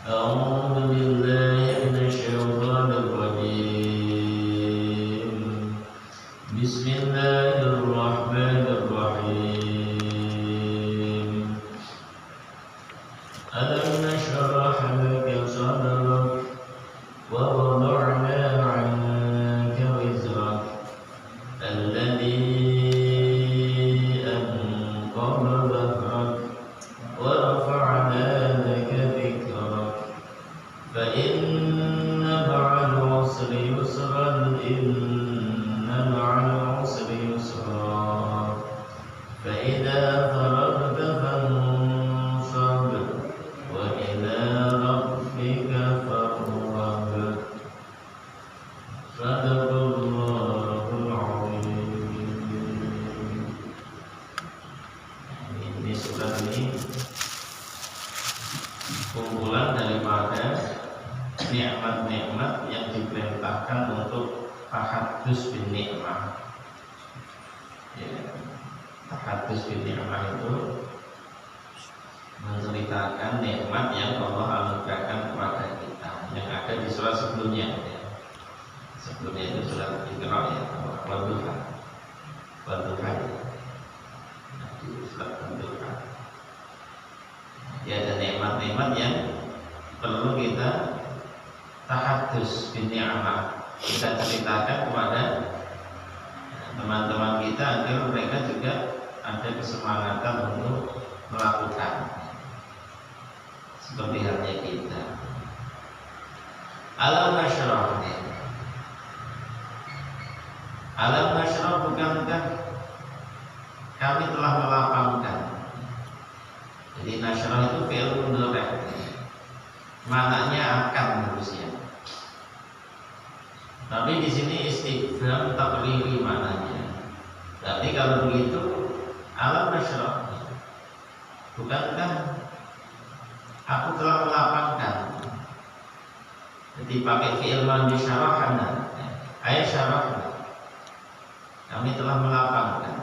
أعوذ بالله من الشيطان الرجيم بسم الله الرحمن الرحيم ألم نشرح لك صدرك ووضعنا عنك وزرك الذي أنقض ظهرك ورفعنا لك ذكرك فإن مع العسر يسرا إن مع العسر يسرا فإذا فرغت فانصب وإلى ربك فارغب صدق الله العظيم. Ini surat ini kumpulan daripada nikmat-nikmat yang diperintahkan untuk tahadus bin nikmah. Ya, tahadus bin nikmah itu menceritakan nikmat yang Allah anugerahkan kepada kita yang ada di surat sebelumnya. Ya. Sebelumnya itu surat Iqra ya, Wadduha. Wadduha. Di surat Wadduha. Ya, ada nikmat-nikmat yang perlu kita tahadus bin ni'mah, kita ceritakan kepada teman-teman kita agar mereka juga ada kesemangatan untuk melakukan seperti halnya kita. Alam nashrah, alam nashrah, bukankah kami telah melapangkan. Jadi nashrah itu fi'il mudhari', maknanya akan harusnya. Tapi di sini istifham taqriri maknanya. Tapi kalau begitu alam nashrah, bukankah aku telah melapangkan. Jadi pakai fi'il madhi syarahana, ayat syarahna, kami telah melapangkan.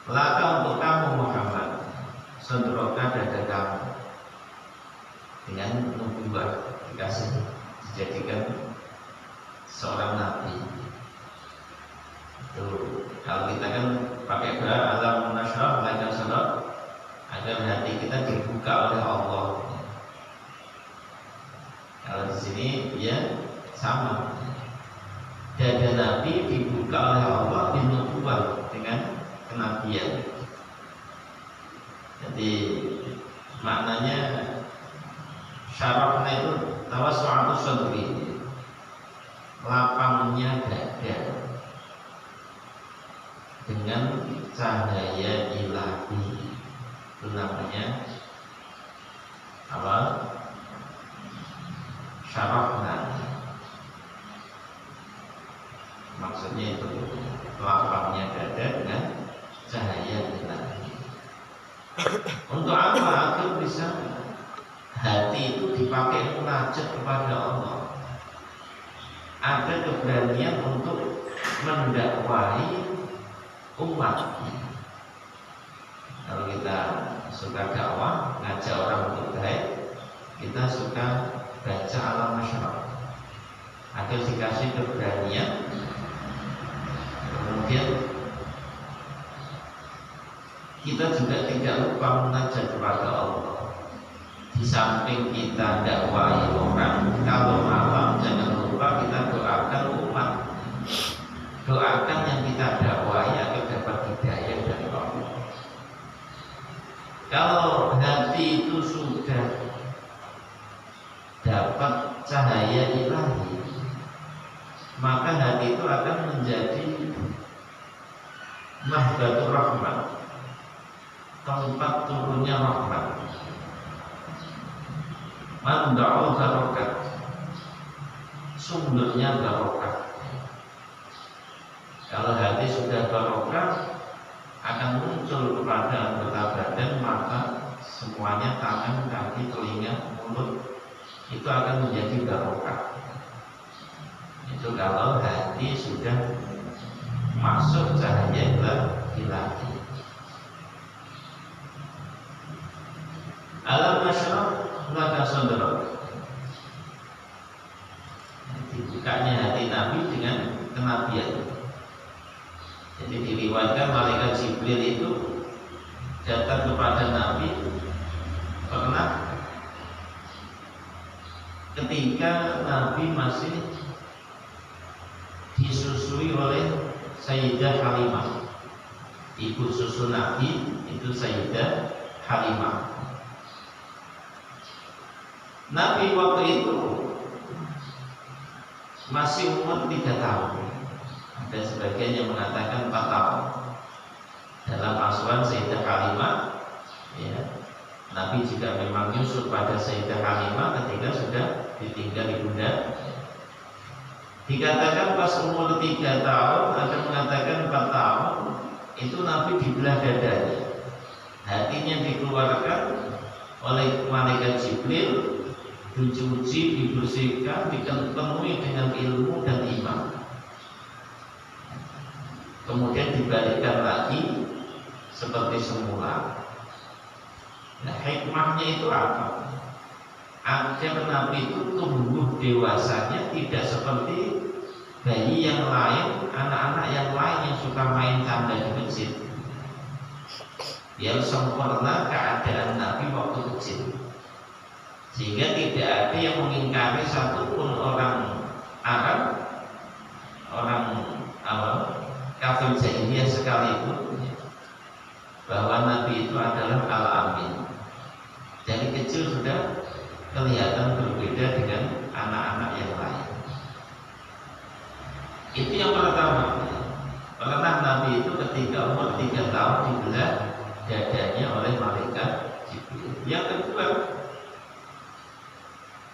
Laka untuk kamu Muhammad, sadroka dada kamu, dengan nubuwah dikasih dijadikan seorang nabi. Itu kalau kita kan pakai doa alam nashrah laka sadrak, agar hati kita dibuka oleh Allah. Kalau di sini ya sama, dada nabi dibuka oleh Allah binubuwah dengan kenabian. Jadi maknanya syarafna itu tawassu'atu sadri, lapangnya dada dengan cahaya ilahi. Itu namanya apa? Syarafna. Maksudnya itu lapangnya dada dengan cahaya ilahi. Untuk apa? Agar bisa hati itu dipakai munajat kepada Allah, ada keberanian untuk mendakwahi umat. Kalau kita suka dakwah, ngajak orang untuk baik, kita suka baca alam nashrah agar dikasih keberanian. Kemudian kita juga tidak lupa munajat kepada Allah. Di samping kita dakwahi orang, kalau malam jangan lupa kita doakan umat, doakan yang kita dakwahi agar dapat hidayah dari Allah. Kalau hati itu sudah dapat cahaya ilahi, maka hati itu akan menjadi mahbatur rahmat, tempat turunnya rahmat. Man da'u barokat, sumber kepada anggota badan, maka semuanya tangan, kaki, telinga, mulut itu akan menjadi barokah. Itu kalau hati sudah masuk cahaya ilahi. Alam nasyrah laka sadrak. Dibukanya hati Nabi dengan kenabian. Jadi diriwayatkan malaikat Jibril itu datang kepada Nabi pernah ketika Nabi masih disusui oleh Sayyidah Halimah. Ibu susu Nabi itu Sayyidah Halimah. Nabi waktu itu masih umur 3 tahun. Ada sebagian yang mengatakan 4 tahun. Dalam asuhan Sayyidah Halimah, ya, Nabi juga memang nyusul pada Sayyidah Halimah ketika sudah ditinggal ibunda. Dikatakan pas umur 3 tahun, ada mengatakan 4 tahun, itu Nabi dibelah dadanya. Hatinya dikeluarkan oleh malaikat Jibril, dicuci, dibersihkan, dipenuhi dengan ilmu dan iman. Kemudian dibalikkan lagi seperti semula. Nah, hikmahnya itu apa? Agar Nabi itu tumbuh dewasanya tidak seperti bayi yang lain, anak-anak yang lain yang suka main canda di masjid. Yang sempurna keadaan Nabi waktu kecil, sehingga tidak ada yang mengingkari satupun orang Arab, orang kafir jahiliyah sekalipun, bahwa Nabi itu adalah Al-Amin. Dari kecil sudah kelihatan berbeda dengan anak-anak yang lain. Itu yang pertama. Pernah Nabi itu ketika umur 3 tahun dibelah dadanya oleh malaikat Jibril. Yang kedua,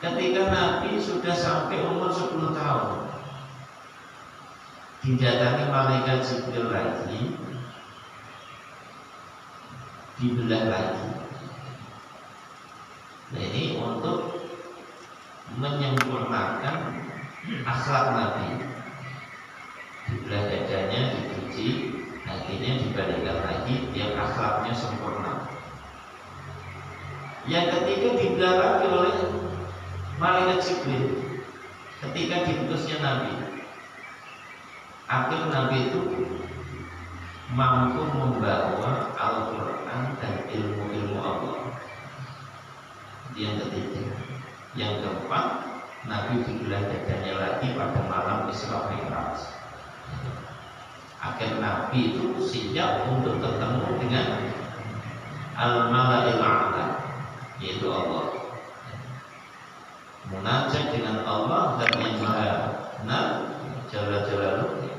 ketika Nabi sudah sampai umur 10 tahun, didatangi malaikat Jibril lagi, dibelah lagi. Nah, ini untuk menyempurnakan akhlak Nabi. Dibelah dadanya, dicuci, hatinya dibalikkan lagi, biar akhlaknya sempurna. Yang ketiga dibelah lagi oleh malaikat Jibril ketika diutusnya Nabi. Akhir Nabi itu mampu membawa Al-Quran dan ilmu-ilmu Allah. Yang ketiga. Yang keempat, Nabi dibelah dadanya lagi pada malam Isra Mi'raj. Akhir Nabi itu siap untuk bertemu dengan Al-Mala'il A'la, yaitu Allah. Munajat dengan Allah dan yang Maha Jalla-Jalaluhu.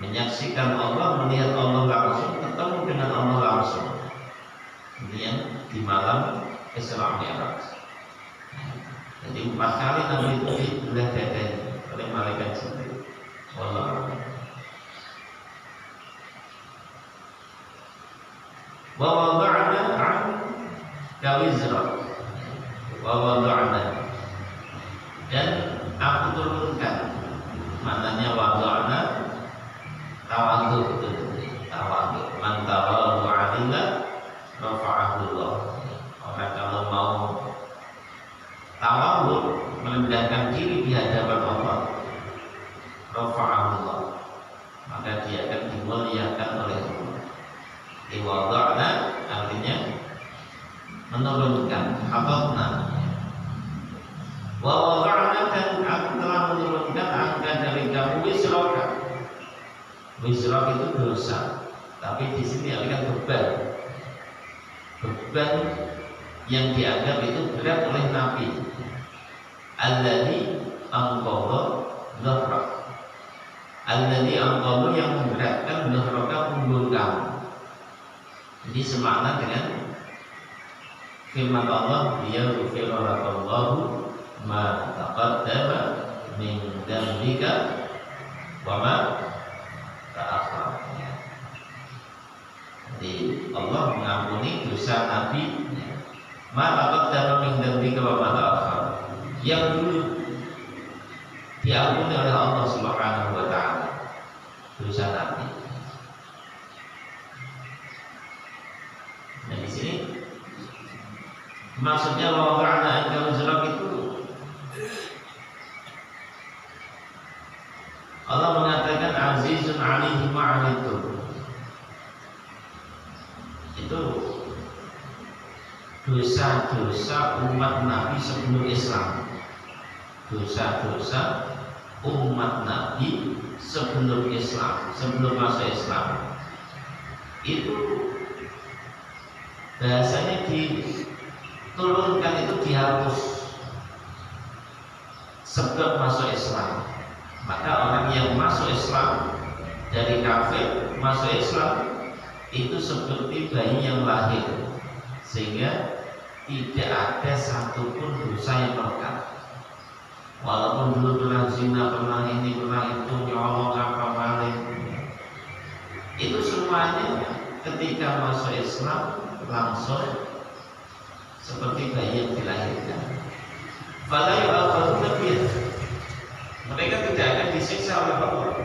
Menyaksikan Allah, melihat Allah langsung, ketemu dengan Allah langsung. Ini yang di malam Isra Mi'raj. Jadi 4 kali Nabi itu dibelah dadanya oleh malaikat Jibril. Wallahu a'lam. Wa wada'na 'anka wizrak. Wa wada'na, dan aku turunkan. Maknanya wada'na tawadhu, tawadhu. Man tawadhu 'alillah rafa'ahullah. Orang kalau mau tawadhu, merendahkan diri di hadapan Allah, rafa'ahullah, maka dia akan dimuliakan oleh Allah. Iwada'na artinya menurunkan, hafatna. Wa wada'na, dan aku telah menurunkan angka dari kamu wisraka. Wisrak itu dosa, tapi di sini artikan beban. Beban yang dianggap itu berat oleh Nabi. Alladzi anqadha dhahrak. Alladzi anqadha, yang memberatkan dhahraka, punggung kamu. Jadi semakna dengan firman Allah, yaghfiru lakallahu ma taqaddama min dzambika wa ma ta'akhkhara. Jadi Allah mengampuni dosa Nabi. Maka dalam mengganti kepada yang dulu diampuni oleh Allah Subhanahu wa Ta'ala dosa Nabi. Nah di sini maksudnya bahwa anak yang itu Allah mengatakan azizun alaihi ma'anitum. Itu dosa-dosa umat Nabi sebelum Islam. Dosa-dosa umat Nabi sebelum Islam, sebelum masuk Islam. Itu bahasanya diturunkan, itu dihapus sebab masuk Islam. Maka orang yang masuk Islam dari kafir masuk Islam itu seperti bayi yang lahir, sehingga tidak ada satupun dosa yang melekat. Walaupun dulu pernah zina, pernah ini, pernah itu, nyolong apa maling, itu semuanya ketika masuk Islam langsung seperti bayi yang dilahirkan. Fala yu'akhadhu bih. Mereka tidak akan disiksa oleh Allah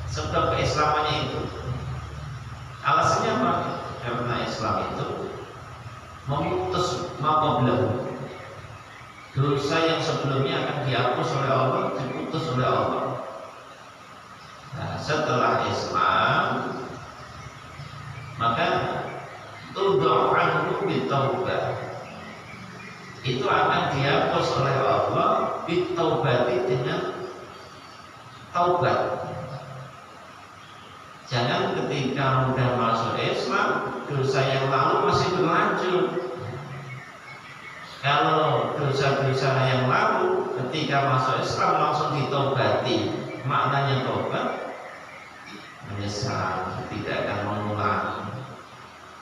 sebab keislamannya itu. Alasannya apa? Karena Islam itu memutus maqablahu. Dosa yang sebelumnya akan dihapus oleh Allah, diputus oleh Allah. Nah, setelah Islam maka tudhu anhu bitaubah. Itu akan dihapus oleh Allah bitaubati, dengan taubat. Jangan ketika sudah masuk Islam dosa yang lalu masih berlanjut. Kalau dosa-dosa yang lalu ketika masuk Islam langsung ditobati, maknanya tobat menyesal, tidak akan mengulangi,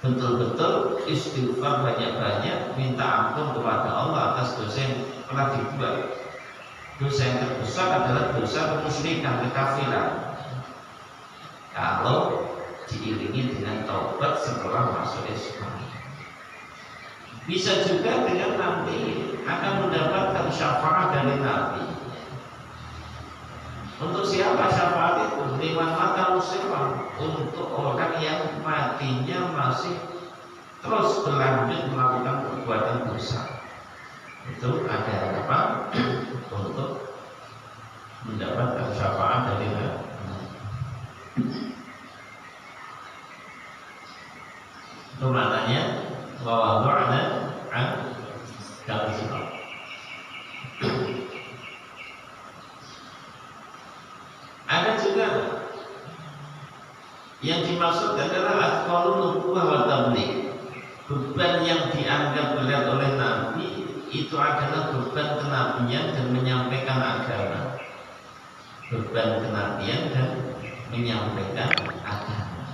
betul-betul istighfar banyak-banyak, minta ampun kepada Allah atas dosa yang telah dibuat. Dosa yang terbesar adalah dosa kemusyrikan, kekafiran. Kalau diiringi dengan taubat setelah masuk Islam, bisa juga dengan nanti akan mendapatkan syafaat dari Nabi. Untuk siapa syafaat itu? Liman mata musliman, untuk orang yang matinya masih terus berlanjut melakukan perbuatan dosa. Itu ada harapan untuk mendapatkan syafaat dari Nabi. Itu maknanya bahwa doanya dalam Islam. Ada juga yang dimaksud adalah atqalun nubuwah wa tabligh. Beban yang dianggap berat oleh Nabi itu adalah beban kenabian dan menyampaikan agama. Beban kenabian dan menyampaikan agama.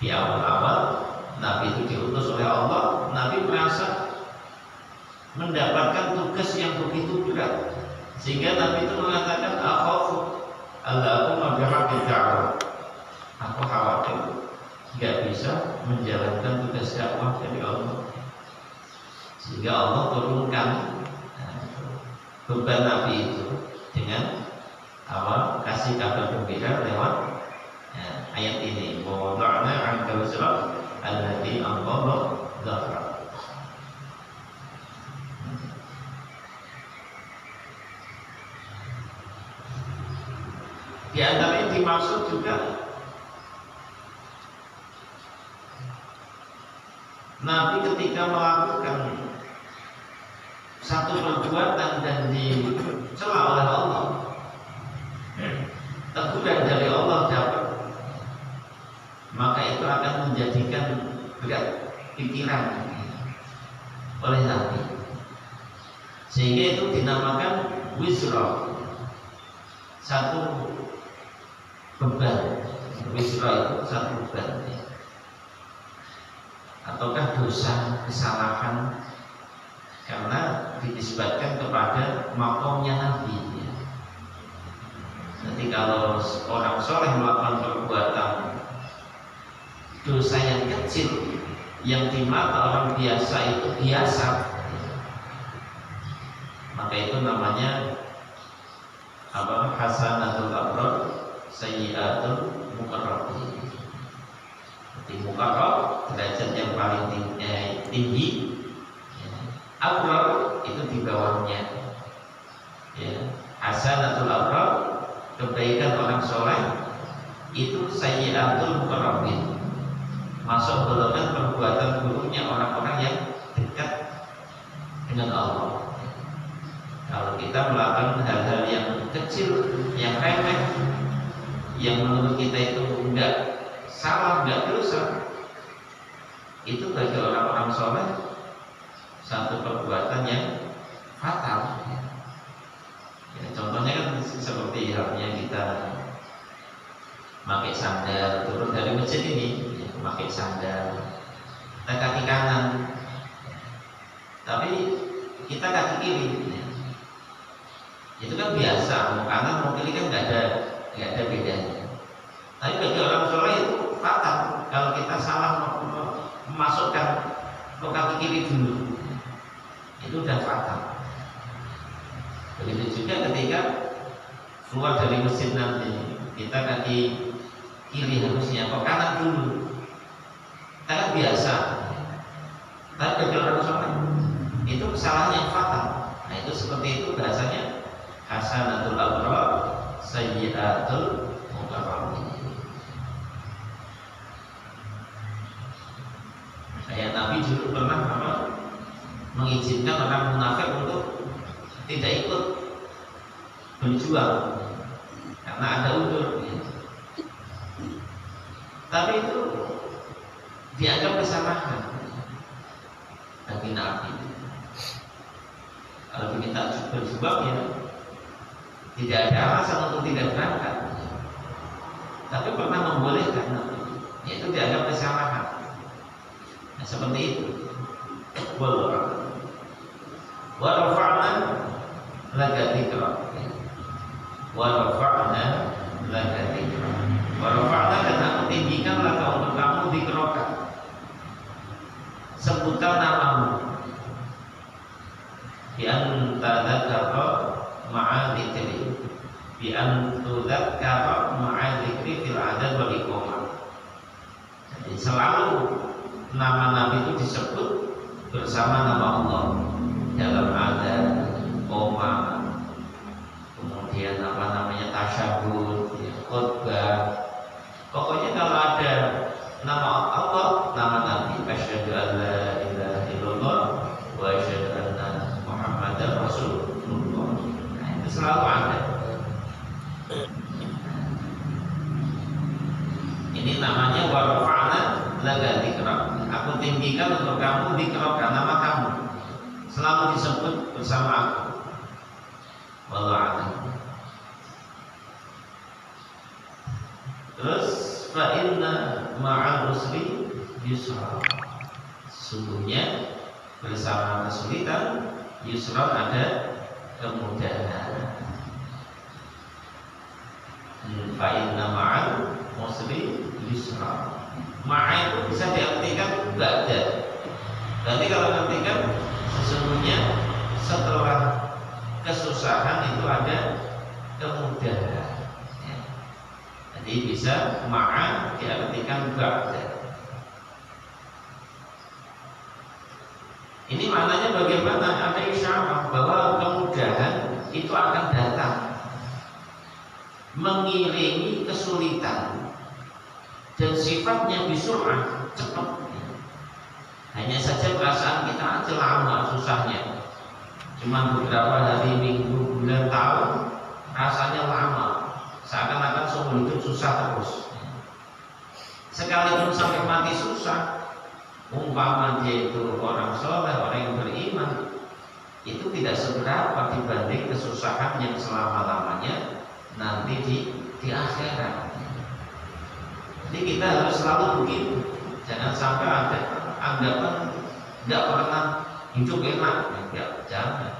Di awal-awal Nabi itu diutus oleh Allah, Nabi merasa mendapatkan tugas yang begitu berat, sehingga Nabi itu mengatakan akhafu Allahumma bihaqqid da'wah. Aku khawatir tidak bisa menjalankan tugas dakwah dari Allah, sehingga Allah turunkan beban Nabi itu dengan apa? Kasih kabar gembira lewat ayat ini, wa wada'na 'anka wizrak alladzi anqadha dhahrak. Di antara yang dimaksud juga Nabi ketika melakukan satu perbuatan dan dicela oleh Allah, teguran dari Allah dapat, maka itu akan menjadikan berat pikiran oleh Nabi, sehingga itu dinamakan wisra, satu beban. Wisra itu satu beban, ataukah dosa, kesalahan, karena dinisbatkan kepada makomnya Nabi. Nanti kalau orang soleh melakukan perbuatan dosa yang kecil yang di mata orang biasa itu biasa, maka itu namanya apa? Hasanatul abrar sayyiatul muqarrabin. Di muqarrab derajat yang paling tinggi, abrar itu di bawahnya. Ya, hasanatul abrar kebaikan orang soleh itu sayyiatul muqarrabin, masuk golongan perbuatan buruknya orang-orang yang dekat dengan Allah. Kalau kita melakukan hal-hal yang kecil, yang remeh, yang menurut kita itu enggak salah, enggak dosa, itu bagi orang-orang soleh satu perbuatan yang fatal. Ya, contohnya kan seperti halnya kita pakai sandal turun dari masjid ini, ya, pakai sandal, kita kaki kanan, tapi kita kaki kiri. Ya. Itu kan biasa, mau kanan mau kiri kan nggak ada bedanya. Tapi bagi orang soleh itu fatal kalau kita salah memasukkan ke kaki kiri dulu, itu udah fatal. Begitu juga ketika keluar dari masjid nanti, kita kaki kiri harusnya ke kanan dulu, kita kan biasa. Tapi bagi orang soleh itu kesalahan yang fatal. Nah itu seperti itu bahasanya hasanatul abrar sayyiatul muqarrabin. Kayak Nabi dulu pernah mengizinkan orang munafik untuk tidak ikut berjuang karena ada udzur. Tapi itu dianggap kesalahan bagi Nabi. Kalau diminta berjuang ya tidak ada alasan untuk tidak berangkat, tapi pernah membolehkan, yaitu dianggap kesalahan. Nah, seperti itu. Wa rafa'na laka dzikra. Wa rafa'na laka dzikra. Wa rafa'na, dan aku tinggikan laka untuk kamu dzikroka, sebutkan namamu, bi an tadzakara ma'a dzikri, bi an tudzakara ma'a dzikri fil adad wal iqamah. Jadi selalu nama Nabi itu disebut bersama nama Allah dalam adad, koma, kemudian apa namanya tasyahud, khutbah. Pokoknya kalau ada nama Allah, nama Nabi, asyhadu an la ilaha illallah wa asyhadu anna Muhammadar Rasulullah. Nah, itu selalu ada. Ini namanya wa rafa'na laka dzikra. Aku tinggikan untuk kamu dzikra, nama kamu selalu disebut bersama aku. Wallahu a'lam. Terus fa inna ma'al usri yusra. Sesungguhnya bersama kesulitan yusra ada kemudahan. Fa inna ma'al usri yusra. Ma'a itu bisa diartikan ba'da. Berarti kalau diartikan sesungguhnya setelah kesusahan itu ada kemudahan. Ya. Jadi bisa ma'a diartikan ba'da. Ini maknanya bagaimana? Ada isyarat bahwa kemudahan itu akan datang mengiringi kesulitan, dan sifatnya bisur'ah, cepat. Hanya saja perasaan kita aja lama susahnya, cuma beberapa hari, minggu, bulan, tahun, rasanya lama, seakan-akan seumur hidup susah terus. Sekalipun sampai mati susah, umpama dia itu orang soleh, orang yang beriman, itu tidak seberapa dibanding kesusahan yang selama-lamanya nanti di akhirat. Jadi kita harus selalu begitu, jangan sampai ada anggapan nggak pernah hidup enak, jangan.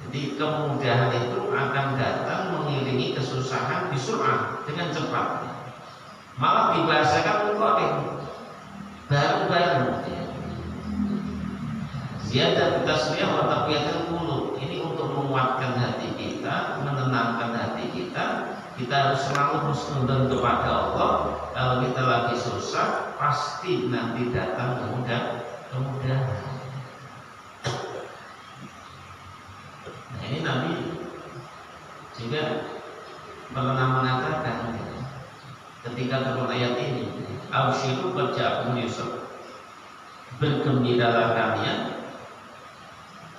Jadi kemudahan itu akan datang mengiringi kesusahan bisur'ah, dengan cepat. Malah dibahasakan muqarrin, bareng-bareng. Ziyadah tasbih wa taqwiyatul qulub. Ini untuk menguatkan hati kita, menenangkan hati kita. Kita harus selalu husnudzon kepada Allah. Kalau kita lagi susah, pasti nanti datang kemudahan. Nah, ini Nabi juga pernah mengatakan ketika turun ayat ini, "Absyiru qad ja'akum yusr." Bergembiralah kalian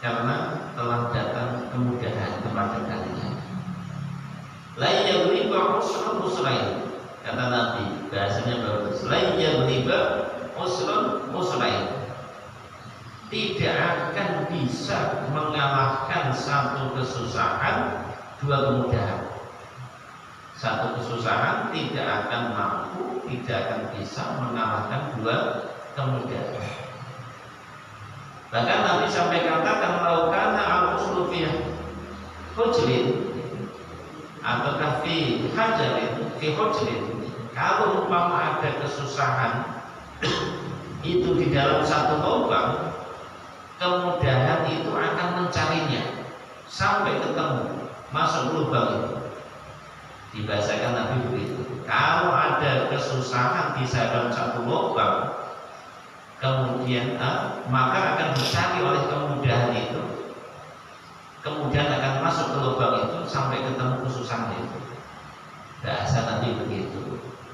karena telah datang kemudahan kepada kalian. La yaghliba usrun usrain. Kata Nabi, bahasanya bagus. La yaghliba usrun usrain. Tidak akan bisa mengalahkan satu kesusahan dua kemudahan. Satu kesusahan tidak akan mampu, tidak akan bisa mengalahkan dua kemudahan. Bahkan Nabi sampai katakan, laukana al-usru fi hujrin atau fi hajarin fi hujrin, kalau umpama ada kesusahan itu di dalam satu lubang, kemudahan itu akan mencarinya sampai ketemu, masuk lubang itu. Dibahasakan Nabi begitu. Kalau ada kesusahan di dalam satu lubang, kemudian maka akan dicari oleh kemudahan itu, kemudian akan masuk ke lubang itu sampai ketemu kesusahan itu. Bahasa Nabi begitu.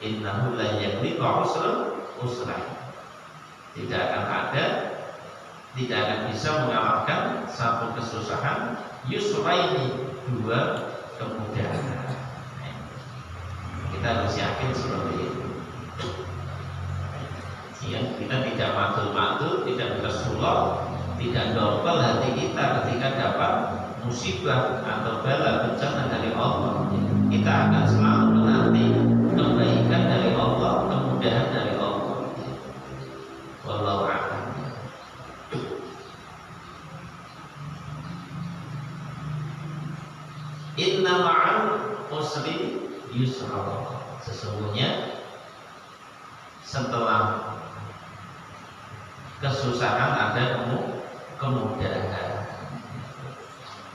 Innahu la yaghlibu usrun usrain. Tidak akan ada, tidak akan bisa mengalahkan satu kesusahan yusraini, dua kemudahan. Kita harus yakin seperti itu. Ya, kita tidak matul-matul, tidak bersulok, tidak dobel hati kita ketika dapat musibah atau bala bencana dari Allah. Kita akan selalu menanti kebaikan dari Allah, kemudahan dari Allah. Wallahu a'lam. Inna ma'al usri yusra. Sesungguhnya setelah kesusahan ada kemudahan.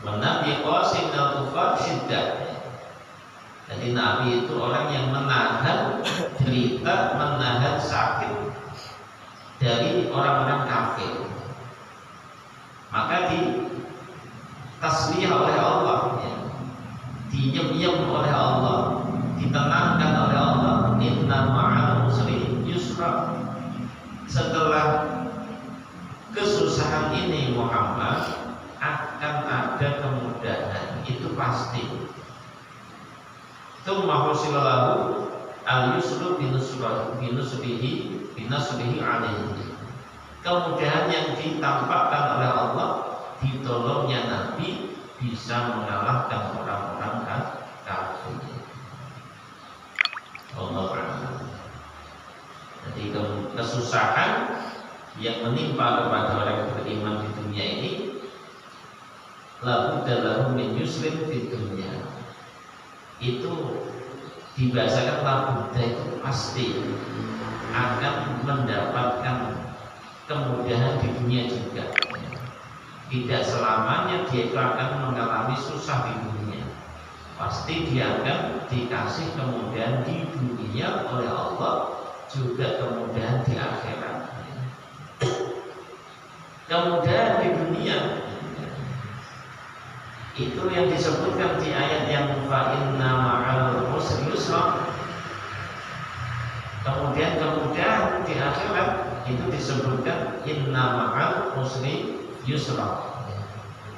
Nabi qasim al-kufar syiddah. Jadi Nabi itu orang yang menahan derita, menahan sakit dari orang-orang kafir. Maka di tasbih oleh Allah, ya, diyem-yem oleh Allah, ditenangkan oleh Allah. Inna ma'al usri yusra. Setelah kesusahan ini Muhammad akan ada kemudahan, itu pasti. Tsumma husilahu al-yusru binusbihi alaihi. Kemudahan yang ditampakkan oleh Allah, ditolongnya Nabi bisa mengalahkan orang-orang kafir. Allah a'lam. Jadi kesusahan yang menimpa kepada orang beriman di dunia ini, la budda lahu min yusrin fid dunya. Itu dibahasakan la budda, itu pasti akan mendapatkan kemudahan di dunia juga. Tidak selamanya dia itu akan mengalami susah di dunia. Pasti dia akan dikasih kemudahan di dunia oleh Allah, juga kemudahan di akhirat. Kemudahan di dunia itu yang disebutkan di ayat yang fa inna ma'al usri yusra. Kemudian kemudahan di akhirat itu disebutkan inna ma'al usri yusra.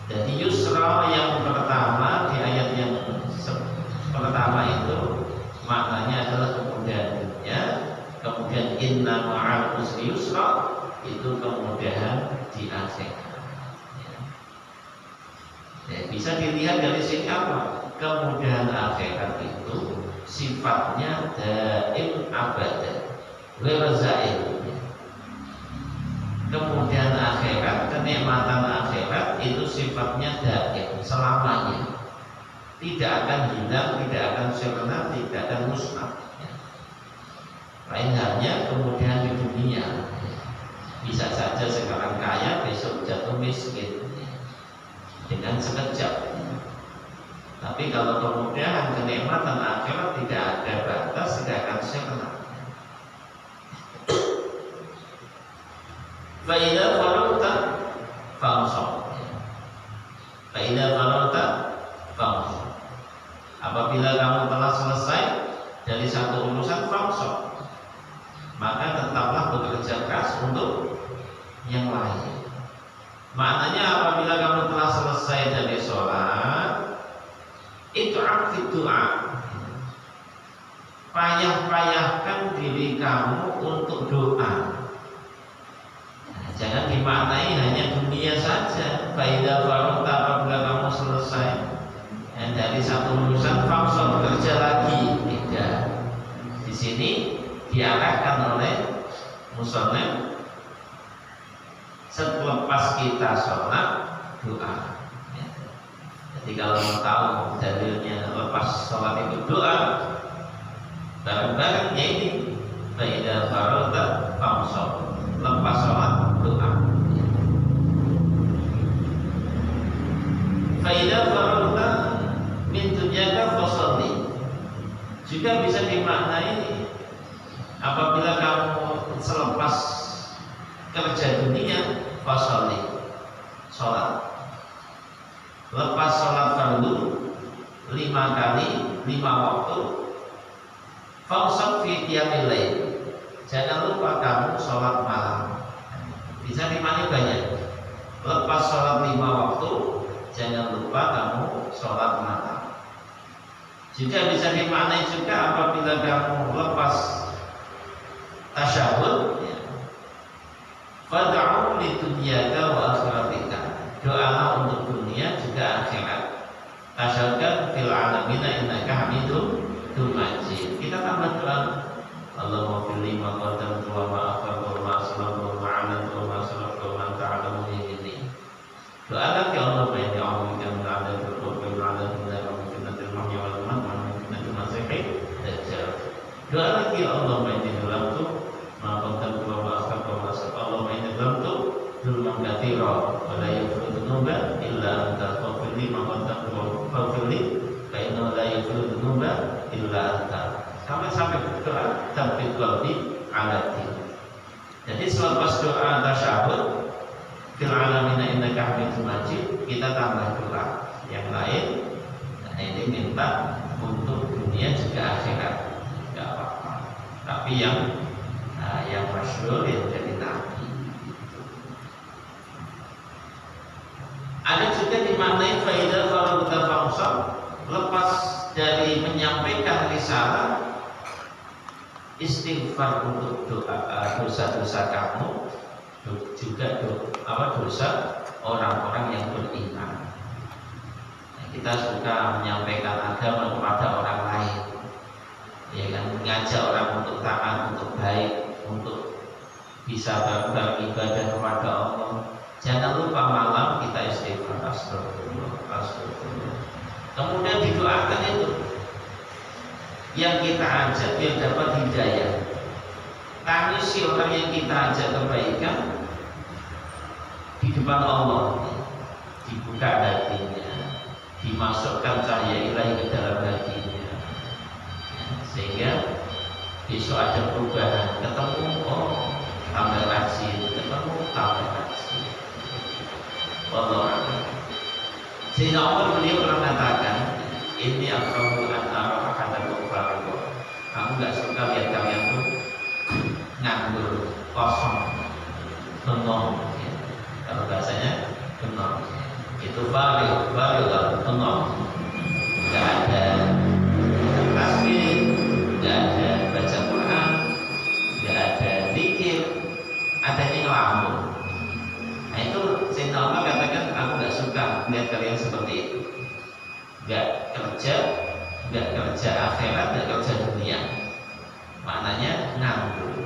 Jadi yusra yang pertama di ayat yang pertama itu maknanya adalah kemudahan dunia. Kemudian inna ma'al usri yusra itu kemudahan di akhirat. Ya, bisa dilihat dari sini apa? Kemudahan akhirat itu sifatnya daim abadan, werazail. Kemudian akhirat, kenikmatan akhirat itu sifatnya daim, selamanya. Tidak akan hilang, tidak akan sirna, tidak akan musnah. Lain halnya kemudian di dunia, bisa saja sekarang kaya besok jatuh miskin dengan sekejap. Tapi kalau kemudian kenikmatan akhirat tidak ada batas, tidak akan sirna. Fa'idha farauta fansab. Fa'idha farauta fansab. Apabila kamu telah selesai dari satu urusan fansab, maka tetaplah bekerja keras untuk yang lain. Maknanya apabila kamu telah selesai dari sholat, itu aktif doa. Payah-payahkan diri kamu untuk doa. Jangan dimaknai hanya dunia saja. Faidah farauta, apabila kamu selesai dari satu urusan fansab, bekerja lagi. Tidak. Di sini diarahkan oleh musannif selepas kita sholat doa. Jadi kalau mau tahu dalilnya lepas sholat itu doa, bareng-bareng ya ini faidah farauta fansab, lepas sholat doa. Faidah farauta min dunyaka fasalli, juga bisa dimaknai apabila kamu selepas kerja dunia fasalli, sholat. Lepas sholat fardu 5 kali 5 waktu, fansab fi qiyamil lail, jangan lupa kamu sholat malam. Bisa dimaknai banyak. Lepas sholat 5 waktu, jangan lupa kamu sholat malam. Juga bisa dimaknai juga apabila kamu lepas tasyahud, fad'u li dunyaka wa akhiratika, doalah untuk dunia juga akhirat. Tasyahud fil alamina innaka hamidum majid. Kita tambah doa, Allahumma fil ma qaddamtu wa ma akhartu wa ma asrartu wa ma a'lantu wa ma asraftu wa ma anta a'lamu bihi. Doa lagi, Allahumma inni a'udzubika min adzabil qabr wa min adzabil nar wa min fitnatil mahya wal mamat wa min fitnatil masiihid dajjal. Doa lagi, Allahumma inni zalamtu ma qaddamtu wa ma akhartu wa ma asraftu, Allahumma inni zalamtu dzulman katsira wa la yaghfiru dzunuba illa anta faghfir li ma qaddamtu wa faghfir li fa innahu la yaghfiru dzunuba illa anta. Sampai berdoa tabbit qalbi ala din. Jadi selepas doa tasyahud fil alamina innaka hamidum majid, kita tambah doa yang lain. Nah, ini minta untuk dunia juga akhirat, enggak apa-apa. Tapi yang masyhur yang jadi nabi. Ada juga dimaknai faidah farauta fansab, lepas dari menyampaikan risalah, istighfar untuk dosa-dosa kamu, juga dosa orang-orang yang beriman. Kita suka menyampaikan agama kepada orang lain, ya kan, mengajak orang untuk taat, untuk baik, untuk bisa beribadah kepada Allah. Jangan lupa malam kita istighfar, astagfirullah, astagfirullah. Kemudian didoakan itu yang kita ajak biar dapat hidayah. Tangisi orang yang kita ajak kebaikan di depan Allah, dibuka hatinya, dimasukkan cahaya ilahi ke dalam hatinya, sehingga besok ada perubahan. Ketemu, oh tambah rajin, ketemu tambah rajin. Wallahu. Sayyidina Umar beliau pernah mengatakan, ini akramu an ara ahadakum fariqo. Aku nggak suka lihat kalian tuh nganggur, kosong, bengong. Ya. Kalau bahasanya bengong, itu fariq, bengong. Nggak ada tasbih, nggak ada baca Quran, nggak ada zikir, adanya ngelamun. Nah itu Sayyidina Umar katakan, aku nggak suka lihat kalian seperti itu. Nggak kerja akhirat, nggak kerja dunia. Maknanya nganggur.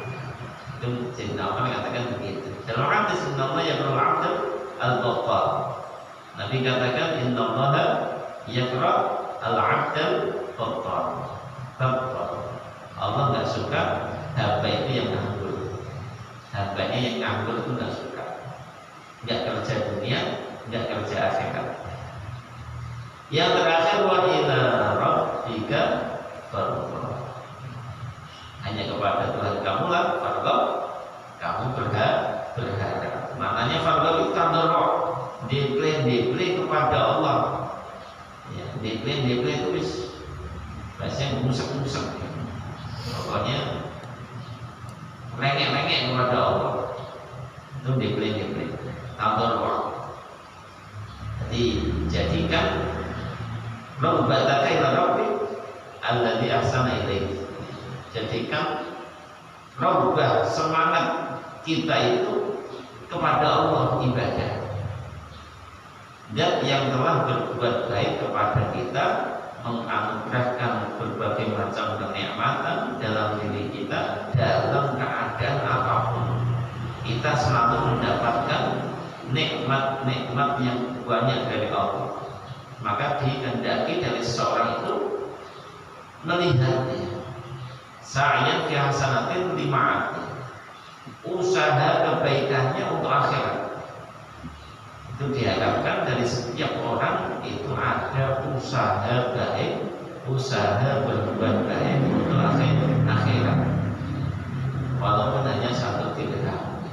Itu Sayyidina Umar katakan begitu. Dalam hadis innallaha yaqra'u 'abda al-baqal. Nabi katakan innallaha yaqra'u al-'abda al-baqal. Allah nggak suka hamba itu yang nganggur. Hambanya yang nganggur itu nggak suka, nggak kerja dunia, nggak kerja akhirat. Yang terakhir wa ila rabbika farghab. Hanya kepada Tuhan kamu lah farghab, kamu berharap. Maknanya farghab itu tadarruk, deklarasi kepada Allah. Ya, deklarasi itu wis bahasa musek-musek. Pokoknya rengek-rengek kepada Allah. Itu deklarasi tadarruk. Jadi jadikan Rabbataka ila rabbi alladzi ahsana ilaik. Jadikan rabbah, semangat kita itu kepada Allah ibadah. Dan yang telah berbuat baik kepada kita, menganugerahkan berbagai macam kenikmatan dalam diri kita dalam keadaan apapun. Kita selalu mendapatkan nikmat-nikmat yang banyak dari Allah. Maka dikehendaki dari seseorang itu melihatnya sa'yan fi hasanatin lima'ati, usaha kebaikannya untuk akhirat. Itu diharapkan dari setiap orang itu ada usaha baik, usaha berbuat baik untuk akhirat, walaupun hanya 1 dirham.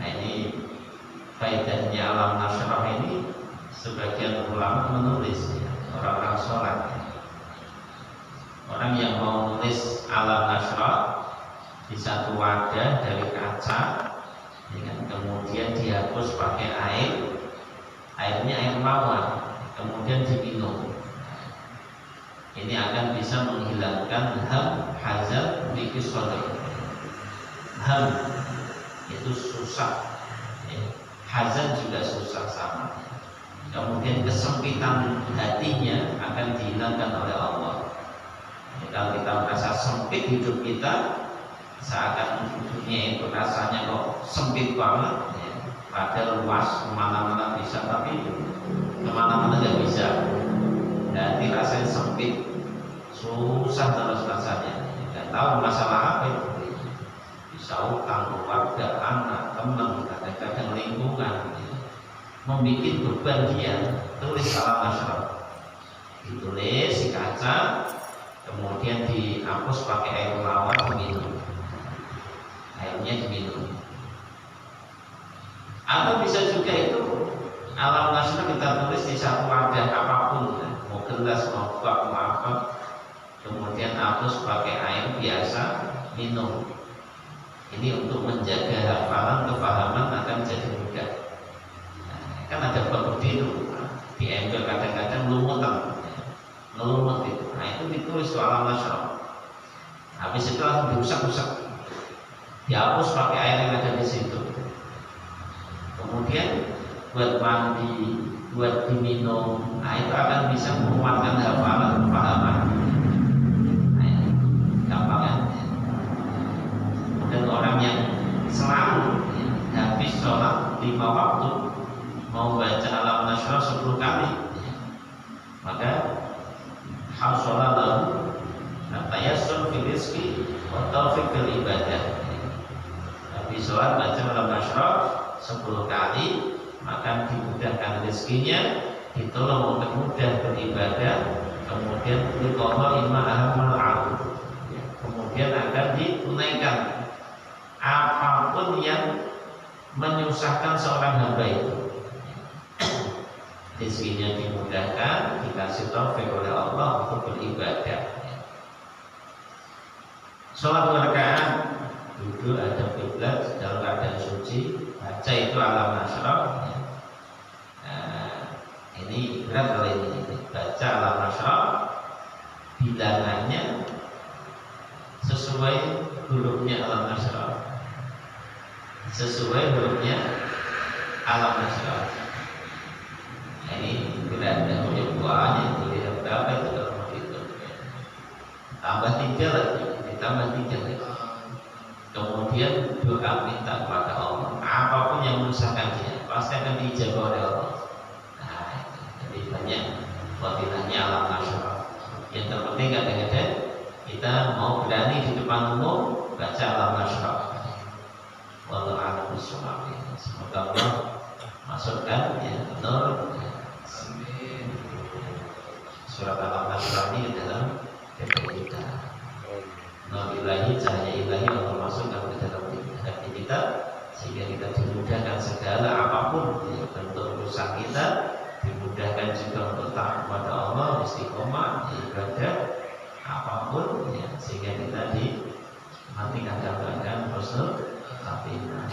Nah ini faedahnya alam nasrah ini. Sebagian ulama menulis ya, orang-orang sholat ya. Orang yang mau menulis alam nasrah di satu wadah dari kaca ya, kemudian dihapus pakai airnya air mawar, kemudian diminum. Ini akan bisa menghilangkan ham, hazan, bikis sholat. Ham itu susah ya. Hazan juga susah sama. Kemudian kesempitan hatinya akan dihilangkan oleh Allah. Ya, kalau kita merasa sempit hidup kita, seakan hidupnya itu rasanya kok sempit banget ya. Padahal luas, kemana-mana bisa, tapi kemana-mana nggak bisa. Hati rasanya sempit, susah terus rasanya. Nggak tahu masalah apa itu. Bisa utang, keluarga, anak, teman, kadang-kadang lingkungan ya. Membuat beban dia, tulis alam nasrah, ditulis di kaca, kemudian dihapus pakai air mawar, diminum, airnya diminum. Atau bisa juga itu alam nasrah kita tulis di satu wadah apapun, mau gelas, mau bak, mau apa, kemudian hapus pakai air biasa, minum. Ini untuk menjaga hafalan, kefahaman akan jadi mudah. Kan ada pembukti itu diambil kadang-kadang ngelumut itu. Nah itu ditulis ke alam nasrah. Habis itu langsung dirusak-rusak, dihapus pakai air yang ada di situ. Kemudian buat mandi, buat diminum. Nah itu akan bisa menguatkan hafalan, kefahaman. Nah, gampang kan? Dan orang yang selalu habis sholat 5 waktu mau baca alam nasrah 10 kali, maka hasholah lahu tayassur fil rizqi wa taufiq fil ibadah. Habis sholat baca alam nasrah 10 kali, maka dimudahkan rezekinya, ditolong untuk mudah beribadah, kemudian liqadha imma ahamul a'ud, kemudian akan ditunaikan apapun yang menyusahkan seorang hamba itu. Rezekinya dimudahkan, dikasih taufik oleh Allah untuk beribadah. Sholat 2 rakaat, duduk ada kiblat dalam keadaan suci, baca itu alam nasrah. Nah, ini berat kali ini, baca alam nasrah, bilangannya sesuai hurufnya alam nasrah, sesuai hurufnya alam nasrah. Ini berat, dan punya buahnya itu lihat berapa itu kalau itu tambah 3 lagi, ditambah 3 lagi. Kemudian doa minta kepada Allah, apapun yang menyusahkan dia pasti akan diijabah oleh Allah. Nah, jadi banyak fadilahnya alam nasrah. Yang terpenting kadang-kadang kita mau urusan kita, dimudahkan juga untuk taat kepada Allah, istiqomah ibadah apapun ya, sehingga kita matikan dalam keadaan husnul khatimah.